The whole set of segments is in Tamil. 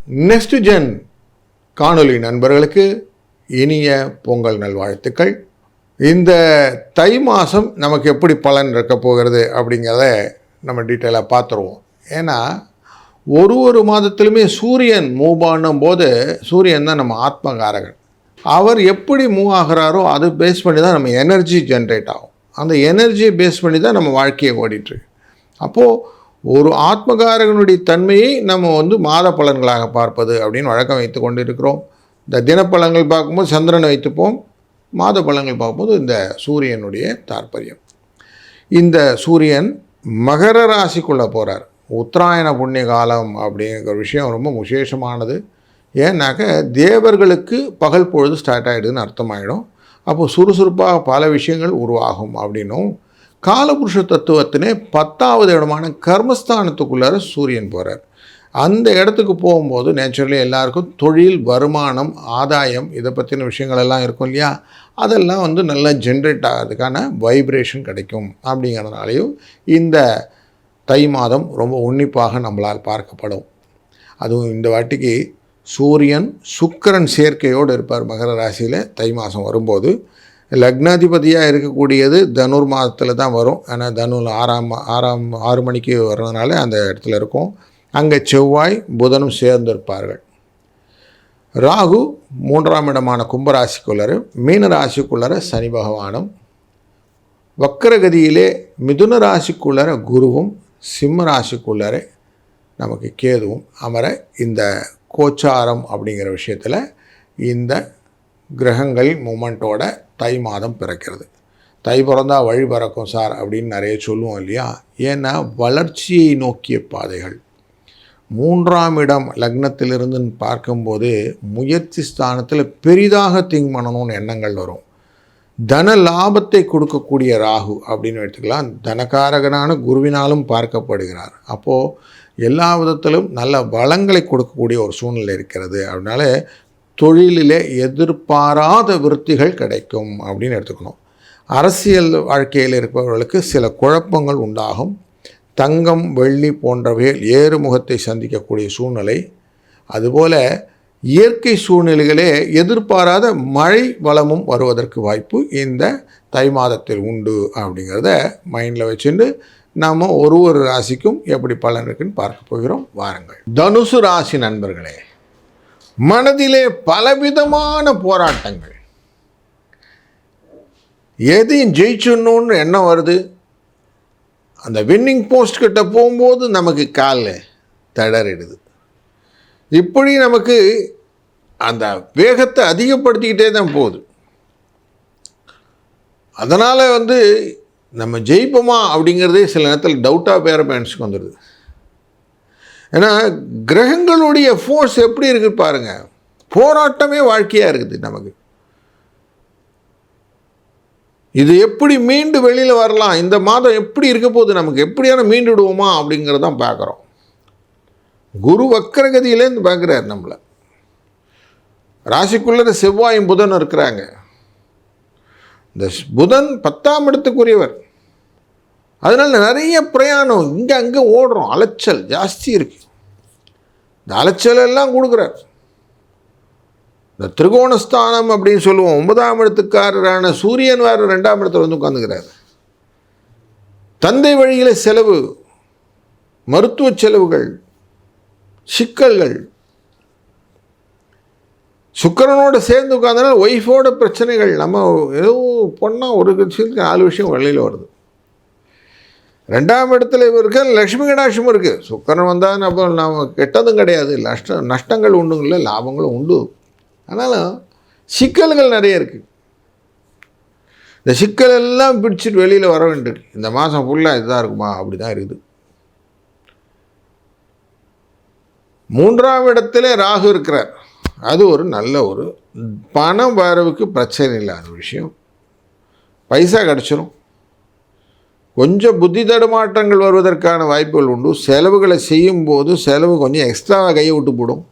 நெக்ஸ்ட் ஜென் காணொளி நண்பர்களுக்கு இனிய பொங்கல் நல்வாழ்த்துக்கள். இந்த தை மாதம் நமக்கு எப்படி பலன் இருக்க போகிறது அப்படிங்கிறத நம்ம டீட்டெயிலாக பார்த்துருவோம். ஏன்னா ஒரு மாதத்துலையுமே சூரியன் மூவ் பண்ணும் போது சூரியன் தான் நம்ம ஆத்மகாரகன். அவர் எப்படி மூவ் ஆகிறாரோ அது பேஸ் பண்ணி தான் நம்ம எனர்ஜி ஜென்ரேட் ஆகும். அந்த எனர்ஜியை பேஸ் பண்ணி தான் நம்ம வாழ்க்கையை ஓடிட்டுருக்கு. அப்போது ஒரு ஆத்மகாரகனுடைய தன்மையை நம்ம மாத பலன்களாக பார்ப்பது அப்படின்னு வழக்கம் வைத்து கொண்டு இருக்கிறோம். இந்த தினப்பலன்கள் பார்க்கும்போது சந்திரனை வைத்துப்போம், மாத பலன்கள் பார்க்கும்போது இந்த சூரியனுடைய தாற்பயம். இந்த சூரியன் மகர ராசிக்குள்ளே போகிறார். உத்தராயண புண்ணிய காலம் அப்படிங்கிற விஷயம் ரொம்ப விசேஷமானது. ஏன்னாக்க தேவர்களுக்கு பகல் பொழுது ஸ்டார்ட் ஆகிடுதுன்னு அர்த்தமாயிடும். அப்போது சுறுசுறுப்பாக பல விஷயங்கள் உருவாகும் அப்படின்னும், காலபுருஷ தத்துவத்தினே 10வது இடமான கர்மஸ்தானத்துக்குள்ளார சூரியன் போகிறார். அந்த இடத்துக்கு போகும்போது நேச்சுரலி எல்லாருக்கும் தொழில், வருமானம், ஆதாயம் இதை பற்றின விஷயங்கள் எல்லாம் இருக்கும் இல்லையா, அதெல்லாம் நல்லா ஜென்ரேட் ஆகிறதுக்கான வைப்ரேஷன் கிடைக்கும். அப்படிங்கிறதுனாலையும் இந்த தை மாதம் ரொம்ப உன்னிப்பாக நம்மளால் பார்க்கப்படும். அதுவும் இந்த வாட்டிக்கு சூரியன் சுக்கிரன் சேர்க்கையோடு இருப்பார் மகர ராசியில். தை மாதம் வரும்போது லக்னாதிபதியாக இருக்கக்கூடியது தனுர் மாதத்தில் தான் வரும். ஆனால் தனுவில் 6 மணிக்கு வர்றதுனால அந்த இடத்துல இருக்கும். அங்கே செவ்வாய் புதனும் சேர்ந்து இருப்பார்கள். ராகு 3ஆம் இடமான கும்பராசிக்குள்ளர, மீன ராசிக்குள்ளர சனி பகவானும், வக்கரகதியிலே மிதுன ராசிக்குள்ளர குருவும், சிம்ம ராசிக்குள்ளர நமக்கு கேதுவும் அமர இந்த கோச்சாரம் அப்படிங்கிற விஷயத்தில் இந்த கிரகங்கள் மூமெண்ட்டோட தை மாதம் பிறக்கிறது. தை பிறந்தால் வழி பிறக்கும் சார் அப்படின்னு நிறைய சொல்லுவோம் இல்லையா. ஏன்னா வளர்ச்சியை நோக்கிய பாதைகள். 3ஆம் இடம் லக்னத்திலிருந்து பார்க்கும்போது முயற்சி ஸ்தானத்தில் பெரிதாக திங்க் பண்ணணும்னு எண்ணங்கள் வரும். தன லாபத்தை கொடுக்கக்கூடிய ராகு அப்படின்னு எடுத்துக்கலாம். தனகாரகனான குருவினாலும் பார்க்கப்படுகிறார். அப்போது எல்லா விதத்திலும் நல்ல வளங்களை கொடுக்கக்கூடிய ஒரு சூழ்நிலை இருக்கிறது. அதனால தொழிலிலே எதிர்பாராத விருத்திகள் கிடைக்கும் அப்படின்னு எடுத்துக்கணும். அரசியல் வாழ்க்கையில் இருப்பவர்களுக்கு சில குழப்பங்கள் உண்டாகும். தங்கம், வெள்ளி போன்றவைகள் ஏறுமுகத்தை சந்திக்கக்கூடிய சூழ்நிலை. அதுபோல் இயற்கை சூழ்நிலைகளே எதிர்பாராத மழை வளமும் வருவதற்கு வாய்ப்பு இந்த தை மாதத்தில் உண்டு. அப்படிங்கிறத மைண்டில் வச்சுட்டு நாம் ஒரு ராசிக்கும் எப்படி பலன் இருக்குன்னு பார்க்க போகிறோம். வாருங்கள். தனுசு ராசி நண்பர்களே, மனதிலே பலவிதமான போராட்டங்கள். எதையும் ஜெயிச்சிடணுன்னு எண்ணம் வருது. அந்த வின்னிங் போஸ்ட் கிட்ட போகும்போது நமக்கு காலில் தடறிடுது. இப்படி நமக்கு அந்த வேகத்தை அதிகப்படுத்திக்கிட்டே தான் போகுது. அதனால் நம்ம ஜெயிப்போமா அப்படிங்கிறதே சில நேரத்தில் டவுட்டாக பேரண்ட்ஸுக்கு வந்துடுது. ஏன்னா கிரகங்களுடைய ஃபோர்ஸ் எப்படி இருக்குது பாருங்கள். போராட்டமே வாழ்க்கையாக இருக்குது நமக்கு. இது எப்படி மீண்டு வெளியில் வரலாம், இந்த மாதம் எப்படி இருக்க போகுது, நமக்கு எப்படியான மீண்டு விடுவோமா அப்படிங்கிறதான் பார்க்குறோம். குரு வக்கரகதியிலேருந்து பார்க்குறாரு நம்மளை. ராசிக்குள்ளே செவ்வாயும் புதன் இருக்கிறாங்க. இந்த புதன் 10ஆம் இடத்துக்குரியவர். அதனால் நிறைய பிரயாணம் இங்கே அங்கே ஓடுறோம். அலைச்சல் ஜாஸ்தி இருக்குது. இந்த அலைச்சல் எல்லாம் கொடுக்குறார். இந்த திரிகோணஸ்தானம் அப்படின்னு சொல்லுவோம். 9ஆம் இடத்துக்காரரான சூரியன் வேறு 2ஆம் இடத்துல உட்காந்துக்கிறார். தந்தை வழியில் செலவு, மருத்துவ செலவுகள், சிக்கல்கள். சுக்கிரனோடு சேர்ந்து உட்கார்ந்தனால ஒய்ஃபோட பிரச்சனைகள். நம்ம ஏதோ பொண்ணால் ஒரு விஷயத்துக்கு 4 விஷயம் வெளியில் வருது. 2ஆம் இடத்துல இருக்க லக்ஷ்மி கடாட்சமும் இருக்குது. சுக்கிரன் வந்தால் நம்ம கெட்டதும் கிடையாது, நஷ்டங்கள் உண்டுங்கள, லாபங்களும் உண்டு. ஆனாலும் சிக்கல்கள் நிறைய இருக்குது. இந்த சிக்கல் எல்லாம் பிடிச்சிட்டு வெளியில் வர வேண்டியிருக்கு. இந்த மாதம் ஃபுல்லாக இதுதான் இருக்குமா? அப்படி தான் இருக்குது. 3ஆம் இடத்துல ராகு இருக்கிறார். அது ஒரு நல்ல ஒரு பண வரவுக்கு பிரச்சனை இல்லாத விஷயம். பைசா கிடச்சிரும். கொஞ்சம் புத்தி தடுமாற்றங்கள் வருவதற்கான வாய்ப்புகள் உண்டு. செலவுகளை செய்யும்போது செலவு கொஞ்சம் எக்ஸ்ட்ராவாக கையை விட்டு போடும்.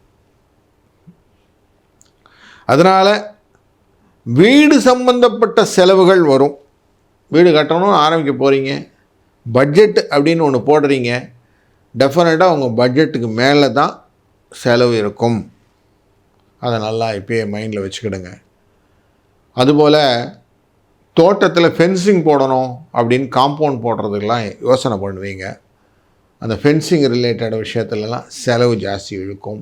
அதனால் வீடு சம்பந்தப்பட்ட செலவுகள் வரும். வீடு கட்டணும்னு ஆரம்பிக்க போகிறீங்க, பட்ஜெட் அப்படின்னு ஒன்று போடுறீங்க. டெஃபினட்டாக உங்கள் பட்ஜெட்டுக்கு மேலே தான் செலவு இருக்கும். அதை நல்லா இப்போயே மைண்டில் வச்சுக்கிடுங்க. அதுபோல் தோட்டத்தில் ஃபென்சிங் போடணும் அப்படின்னு காம்பவுண்ட் போடுறதுக்கெலாம் யோசனை பண்ணுவீங்க. அந்த ஃபென்சிங் ரிலேட்டட் விஷயத்துலலாம் செலவு ஜாஸ்தி இழுக்கும்.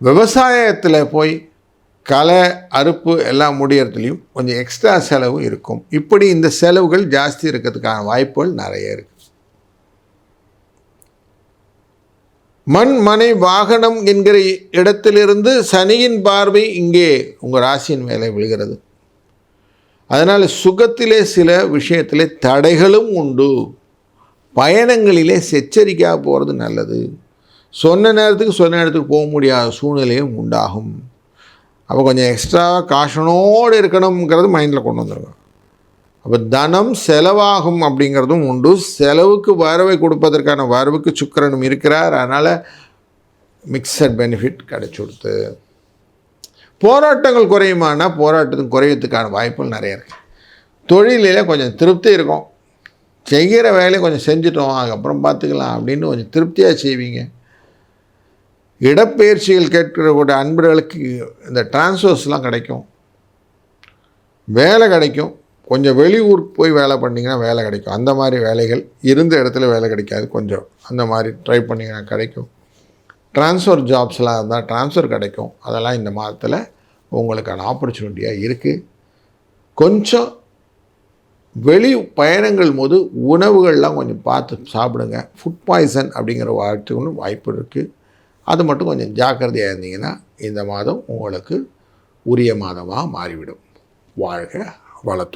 விவசாயத்தில் போய் களை அறுப்பு எல்லாம் முடியறதுலையும் கொஞ்சம் எக்ஸ்ட்ரா செலவு இருக்கும். இப்படி இந்த செலவுகள் ஜாஸ்தி இருக்கிறதுக்கான வாய்ப்புகள் நிறைய இருக்குது. மண் மனை வாகனம் என்கிற இடத்திலிருந்து சனியின் பார்வை இங்கே உங்கள் ராசியின் மேலே விழுகிறது. அதனால் சுகத்திலே சில விஷயத்திலே தடைகளும் உண்டு. பயணங்களிலே எச்சரிக்கையாக போகிறது நல்லது. சொன்ன நேரத்துக்கு போக முடியாத சூழ்நிலையும் உண்டாகும். அப்போ கொஞ்சம் எக்ஸ்ட்ரா காஷனோடு இருக்கணுங்கிறது மைண்டில் கொண்டு வந்துருங்க. அப்போ தனம் செலவாகும் அப்படிங்கிறதும் உண்டு. செலவுக்கு வரவை கொடுப்பதற்கான வரவுக்கு சுக்கிரனும் இருக்கிறார். அதனால் மிக்சட் பெனிஃபிட் கிடைச்சி கொடுத்து போராட்டங்கள் குறையுமானா போராட்டத்துக்கு குறையத்துக்கான வாய்ப்புகள் நிறைய இருக்குது. தொழிலில் கொஞ்சம் திருப்தி இருக்கும். செய்கிற வேலையை கொஞ்சம் செஞ்சுட்டோம், அதுக்கப்புறம் பார்த்துக்கலாம் அப்படின்னு கொஞ்சம் திருப்தியாக செய்வீங்க. இடப்பெயர்ச்சிகள் கேட்கக்கூடிய அன்பர்களுக்கு இந்த டிரான்ஸ்ஃபர்ஸ்லாம் கிடைக்கும், வேலை கிடைக்கும். கொஞ்சம் வெளியூருக்கு போய் வேலை பண்ணிங்கன்னா வேலை கிடைக்கும். அந்த மாதிரி வேலைகள் இருந்த இடத்துல வேலை கிடைக்காது, கொஞ்சம் அந்த மாதிரி ட்ரை பண்ணிங்கன்னா கிடைக்கும். ட்ரான்ஸ்ஃபர் ஜாப்ஸ்லாம் இருந்தால் ட்ரான்ஸ்ஃபர் கிடைக்கும். அதெல்லாம் இந்த மாதத்தில் உங்களுக்கான ஆப்பர்ச்சுனிட்டியாக இருக்குது. கொஞ்சம் வெளி பயணங்கள் போது உணவுகள்லாம் கொஞ்சம் பார்த்து சாப்பிடுங்க. ஃபுட் பாய்சன் அப்படிங்கிற வாய்ப்பு இருக்குது. அது மட்டும் கொஞ்சம் ஜாக்கிரதையாக இருந்தீங்கன்னா இந்த மாதம் உங்களுக்கு உரிய மாதமாக மாறிவிடும். வாழ்க வளத்துடன்.